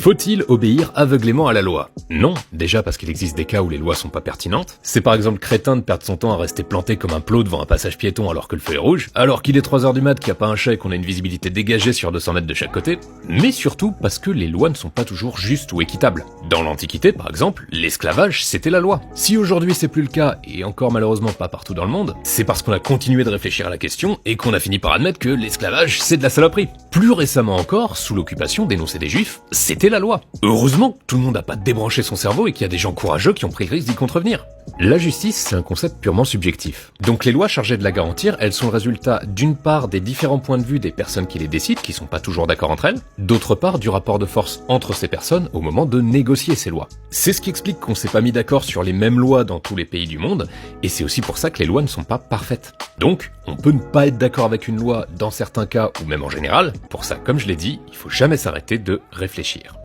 Faut-il obéir aveuglément à la loi? Non, déjà parce qu'il existe des cas où les lois sont pas pertinentes. C'est par exemple crétin de perdre son temps à rester planté comme un plot devant un passage piéton alors que le feu est rouge, alors qu'il est 3h du mat, qu'il n'y a pas un chat et qu'on a une visibilité dégagée sur 200 mètres de chaque côté. Mais surtout parce que les lois ne sont pas toujours justes ou équitables. Dans l'Antiquité, par exemple, l'esclavage, c'était la loi. Si aujourd'hui c'est plus le cas, et encore malheureusement pas partout dans le monde, c'est parce qu'on a continué de réfléchir à la question et qu'on a fini par admettre que l'esclavage, c'est de la saloperie. Plus récemment encore, sous l'occupation dénoncée des Juifs, c'était la loi. Heureusement, tout le monde n'a pas débranché son cerveau et qu'il y a des gens courageux qui ont pris le risque d'y contrevenir. La justice, c'est un concept purement subjectif. Donc les lois chargées de la garantir, elles sont le résultat d'une part des différents points de vue des personnes qui les décident, qui sont pas toujours d'accord entre elles, d'autre part du rapport de force entre ces personnes au moment de négocier ces lois. C'est ce qui explique qu'on s'est pas mis d'accord sur les mêmes lois dans tous les pays du monde, et c'est aussi pour ça que les lois ne sont pas parfaites. Donc, on peut ne pas être d'accord avec une loi dans certains cas ou même en général. Pour ça, comme je l'ai dit, il faut jamais s'arrêter de réfléchir.